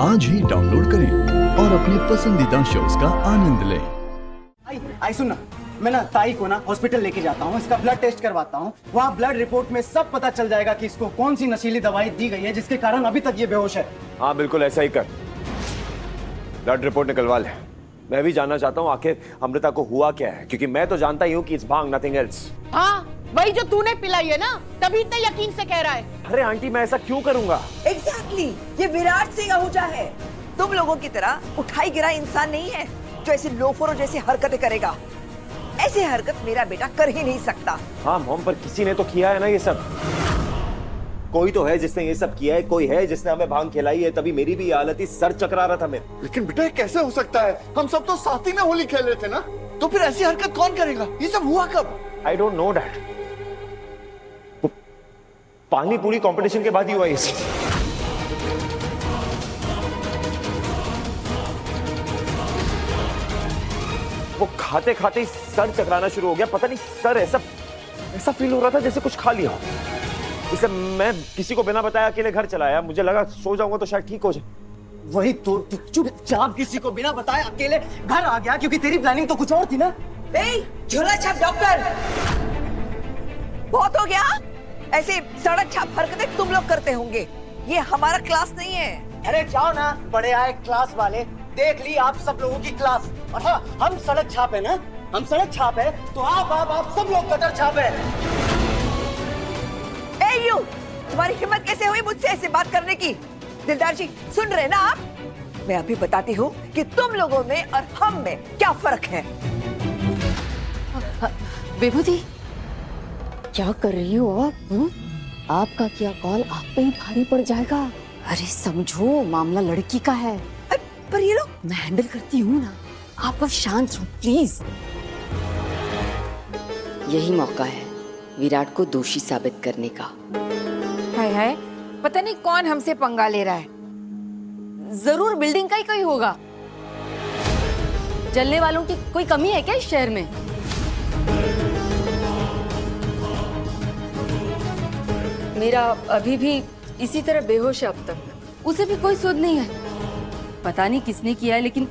आज ही डाउनलोड करें और अपने पसंदीदा शोज का आनंद लें। आई सुन ना, मैं ना ताई को ना हॉस्पिटल लेके जाता हूँ, इसका ब्लड टेस्ट करवाता हूँ। वहाँ ब्लड रिपोर्ट में सब पता चल जाएगा कि इसको कौन सी नशीली दवाई दी गई है जिसके कारण अभी तक ये बेहोश है। हाँ बिल्कुल ऐसा ही कर, ब्लड रिपोर्ट निकलवा ले। मैं भी जानना चाहता हूँ आखिर अमृता को हुआ क्या है, क्योंकि मैं तो जानता ही हूँ कि इट्स भांग, नथिंग एल्स। हाँ वही जो तूने पिलाई है ना, तभी इतने यकीन से कह रहा है। अरे आंटी मैं ऐसा क्यों करूंगा? एग्जैक्टली, ये विराट सिंह आहूजा है। तुम लोगों की तरह उठाई गिरा इंसान नहीं है जो ऐसे लोफरों जैसी हरकतें करेगा। ऐसी हरकत मेरा बेटा कर ही नहीं सकता। हाँ मोम, पर किसी ने तो किया है ना ये सब। कोई तो है जिसने ये सब किया है, कोई है जिसने हमें भांग खिलाई है। तभी मेरी भी हालत ही सर चकरा रहा था मेरा। लेकिन बेटा ये कैसे हो सकता है? हम सब तो साथ ही में होली खेल रहे थे ना, तो फिर ऐसी हरकत कौन करेगा? ये सब हुआ कब? I don't know dad. पानी पूरी कंपटीशन के बाद ही हुआ ये सब। वो खाते खाते ही सर चकराना शुरू हो गया। पता नहीं सर ऐसा फील हो रहा था जैसे कुछ खा लिया हो। इसे मैं किसी को बिना बताया अकेले घर चला आया। मुझे लगा सो जाऊंगा तो शायद ठीक हो जाए। वही तो चुपचाप किसी को बिना बताए अकेले घर आ गया, क्योंकि तेरी प्लानिंग तो कुछ और थी ना। झोला छाप डॉक्टर, बहुत हो गया। ऐसे सड़क छाप हरकतें तुम लोग करते होंगे, ये हमारा क्लास नहीं है। अरे जाओ ना, बड़े आए क्लास वाले, देख ली आप सब लोगों की क्लास। और हाँ, हम सड़क छाप है ना, हम सड़क छाप है तो आप सब लोग कतर छाप है। ए यू, तुम्हारी हिम्मत कैसे हुई मुझसे ऐसे बात करने की? दिलदार जी सुन रहे ना आप? मैं अभी बताती हूँ कि तुम लोगों में और हम में क्या फर्क है। विभूति क्या कर रही हो आप? आपका क्या कॉल आप पे ही भारी पड़ जाएगा। अरे समझो, मामला लड़की का है। पर ये लोग, मैं हैंडल करती हूँ ना, आप बस शांत रहो प्लीज। यही मौका है विराट को दोषी साबित करने का। हाय हाय, पता नहीं कौन हमसे पंगा ले रहा है। जरूर बिल्डिंग का ही कोई होगा। जलने वालों की कोई कमी है क्या इस शहर में? मेरा अभी भी इसी तरह बेहोश है अब तक। उसे भी कोई सुध नहीं है। पता नहीं किसने किया है, लेकिन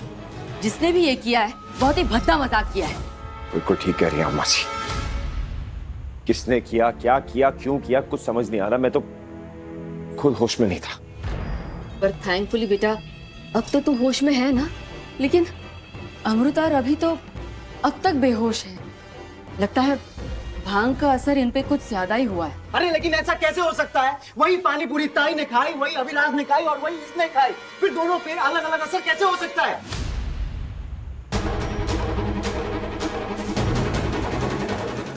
जिसने भी ये किया है बहुत ही भद्दा मजाक किया है। बिल्कुल ठीक कह रही है अम्मा जी। किसने किया, क्या किया, क्यों किया, कुछ समझ नहीं आ रहा। मैं तो खुद होश में नहीं था। पर थैंकफुली बेटा अब तो तू होश में है ना। लेकिन अमृता और अभी तो अब तक बेहोश है। लगता है भांग का असर इन पे कुछ ज्यादा ही हुआ है। अरे लेकिन ऐसा कैसे हो सकता है? वही पानी पूरी ताई ने खाई, वही अभिलाष ने खाई और वही इसने खाई, फिर दोनों पे अलग अलग असर कैसे हो सकता है?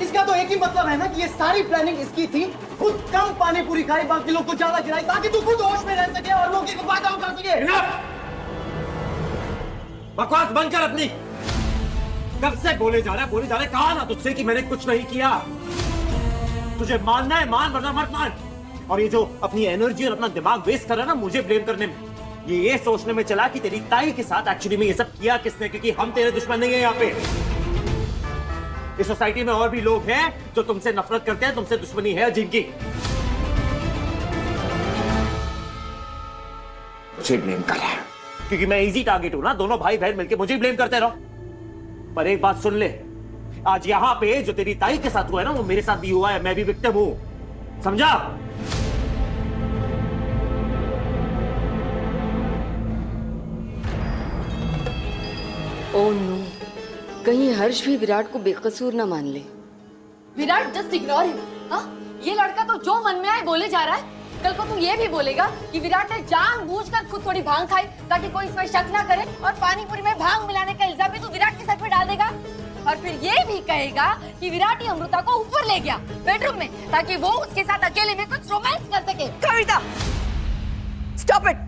इसका तो एक ही मतलब है ना कि ये सारी प्लानिंग इसकी थी। खुद कम पानी पूरी खाई, बाकी लोग को ज्यादा खिलाई, ताकि तू खुद होश में रह सके और लोग को फायदा उठा सके। बकवास बंद कर अपनी। कब से बोले जा रहा है, कहा ना तुझसे कि मैंने कुछ नहीं किया। तुझे मानना है मान, वरना मत मान। और ये जो अपनी एनर्जी और अपना दिमाग वेस्ट कर रहा है ना मुझे ब्लेम करने में, ये सोचने में चला कि तेरी ताई के साथ एक्चुअली में ये सब किया किसने, क्योंकि हम तेरे दुश्मन नहीं है। यहाँ पे इस सोसाइटी में और भी लोग हैं जो तुमसे नफरत करते हैं, तुमसे दुश्मनी है जिनकी। मुझे ब्लेम कर रहा है क्योंकि मैं इजी टारगेट हूं ना। दोनों भाई बहन मिलकर मुझे ब्लेम करते रहो। पर एक बात सुन ले, आज यहाँ पे जो तेरी ताई के साथ हुआ है ना, वो मेरे साथ भी हुआ है। मैं भी विक्टिम हूं, समझा? ओह नो, कहीं हर्ष भी विराट को बेकसूर ना मान ले। Virat just ignore him. हाँ, ये लड़का तो जो मन में आए बोले जा रहा है। कल को तू ये भी बोलेगा कि विराट ने जानबूझकर खुद थोड़ी भांग खाई ताकि कोई इसमें शक ना करे, और पानीपुरी में भांग मिलाने का इल्जाम भी तू विराट के सर पे डाल देगा। और फिर ये भी कहेगा कि विराट ही अमृता को ऊपर ले गया बेडरूम में, ताकि वो उसके साथ अकेले में कुछ रोमांस कर सके। कविता, स्टॉप इट।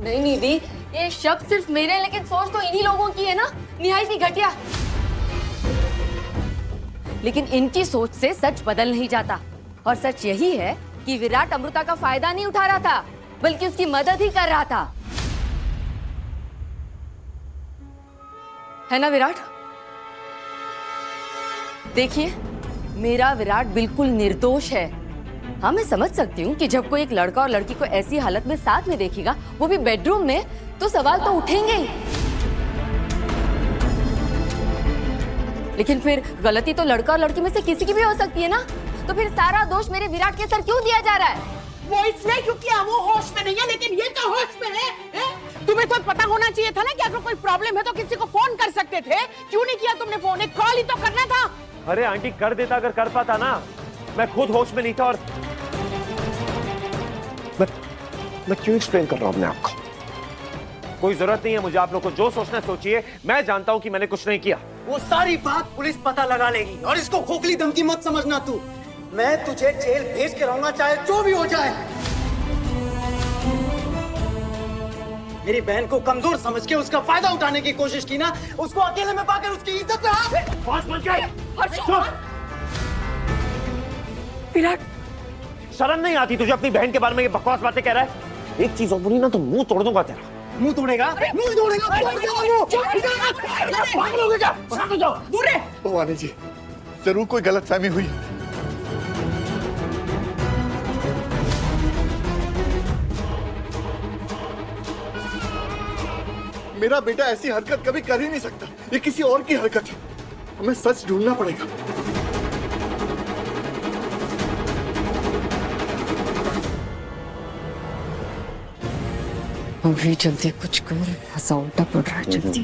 नहीं निधि, ये शक सिर्फ मेरे, लेकिन सोच तो इन्हीं लोगों की है ना, निहायत ही घटिया। लेकिन इनकी सोच से सच बदल नहीं जाता। और सच यही है कि विराट अमृता का फायदा नहीं उठा रहा था, बल्कि उसकी मदद ही कर रहा था। है ना विराट? देखिए, मेरा विराट बिल्कुल निर्दोष है। हाँ मैं समझ सकती हूँ कि जब कोई एक लड़का और लड़की को ऐसी हालत में साथ में देखेगा, वो भी बेडरूम में, तो सवाल तो उठेंगे ही। लेकिन फिर गलती तो लड़का और लड़की में से किसी की भी हो सकती है ना, तो फिर सारा दोष मेरे विराट के सर क्यों दिया जा रहा है? वो इसलिए क्योंकि वो होश में नहीं है, लेकिन ये तो होश में है? तुम्हें तो पता होना चाहिए था ना कि अगर कोई प्रॉब्लम है तो किसी को फोन कर सकते थे। क्यों नहीं किया तुमने फोन? एक कॉल ही तो करना था। अरे आंटी कर देता अगर कर पाता ना। मैं खुद होश में नहीं था और मैं क्यों एक्सप्लेन कर रहा हूं अपने आप को? कोई जरूरत नहीं है मुझे आप लोग को जो सोचना सोचिए। मैं जानता हूं कि मैंने कुछ नहीं किया। वो सारी बात पुलिस पता लगा लेगी और इसको खोखली धमकी मत समझना तू। मैं तुझे जेल भेज के रहूंगा चाहे जो भी हो जाए। मेरी बहन को कमजोर समझ के उसका फायदा उठाने की कोशिश की ना, उसको अकेले में पाकर उसकी इज्जत विराट शर्म नहीं आती तुझे अपनी बहन के बारे में ये बकवास बातें कह रहा है? एक चीज और बोली ना तो मुंह तोड़ दूंगा तेरा। मुंह तोड़ेगा? मुंह तोड़ेगा? भवानी जी, जरूर कोई गलतफहमी हुई है। मेरा बेटा ऐसी हरकत कभी कर ही नहीं सकता। ये किसी और की हरकत है। हमें सच ढूंढना पड़ेगा। अभी जल्दी कुछ कर, ऐसा उल्टा पड़ रहा है। जल्दी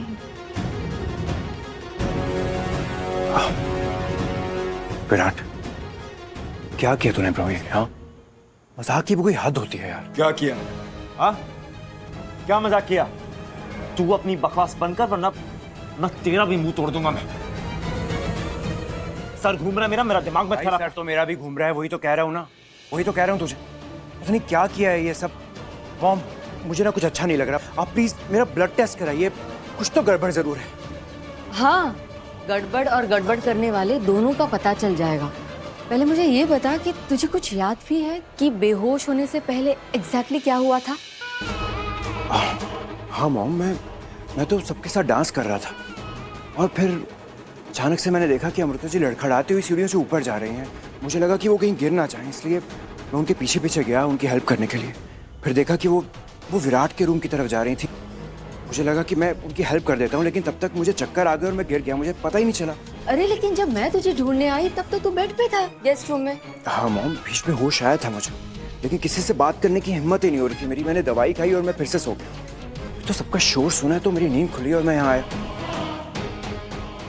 विराट, क्या किया तूने प्रभु? हाँ, मजाक की भी कोई हद होती है यार। क्या किया? हाँ क्या मजाक किया? तू अपनी बकवास बनकर, वरना तेरा भी मुंह तोड़ दूंगा मैं। सर घूम रहा है मेरा दिमाग मत खराब। सर तो मेरा भी घूम रहा है, वही तो कह रहा हूँ ना, वही तो कह रहा हूँ तुझे। पता नहीं क्या किया है ये सब। मॉम, मुझे ना कुछ अच्छा नहीं लग रहा। आप प्लीज मेरा ब्लड टेस्ट कराइए, कुछ तो गड़बड़ जरूर है। हाँ, गड़बड़ और गड़बड़ करने वाले दोनों का पता चल जाएगा। पहले मुझे ये बता कि तुझे कुछ याद भी है कि बेहोश होने से पहले एग्जैक्टली क्या हुआ था? हाँ मॉम, मैं तो सबके साथ डांस कर रहा था और फिर अचानक से मैंने देखा कि अमृता जी लड़खड़ाती हुई सीढ़ियों से ऊपर जा रही हैं। मुझे लगा कि वो कहीं गिर ना जाएं, इसलिए मैं उनके पीछे पीछे गया उनकी हेल्प करने के लिए। फिर देखा कि वो विराट के रूम की तरफ जा रही थी। मुझे लगा कि मैं उनकी हेल्प कर देता हूँ, लेकिन तब तक मुझे चक्कर आ गए और मैं गिर गया। मुझे पता ही नहीं चला। अरे लेकिन जब मैं तुझे ढूंढने आई तब तो तू बेड पे था, गेस्ट रूम में। हाँ मॉम, बीच में होश आया था मुझे, लेकिन किसी से बात करने की हिम्मत ही नहीं हो रही थी मेरी। मैंने दवाई खाई और मैं फिर से सो गया। तो सबका शोर सुना तो मेरी नींद खुली और मैं यहाँ आया।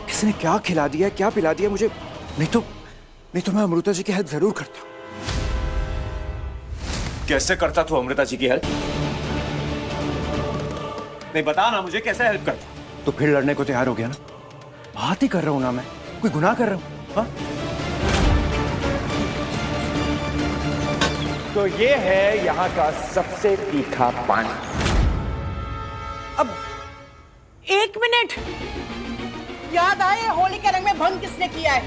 किसी ने क्या खिला दिया, क्या पिला दिया मुझे, नहीं तो मैं अमृता जी की हेल्प जरूर करता। कैसे करता तू अमृता जी की हेल्प? नहीं बता ना मुझे, कैसे हेल्प करता? तो फिर लड़ने को तैयार हो गया ना। बात ही कर रहा हूं ना, मैं कोई गुनाह कर रहा हूं? हाँ? तो ये है यहाँ का सबसे तीखा पानी। अब एक मिनट, याद आए होली के रंग में भंग किसने किया है?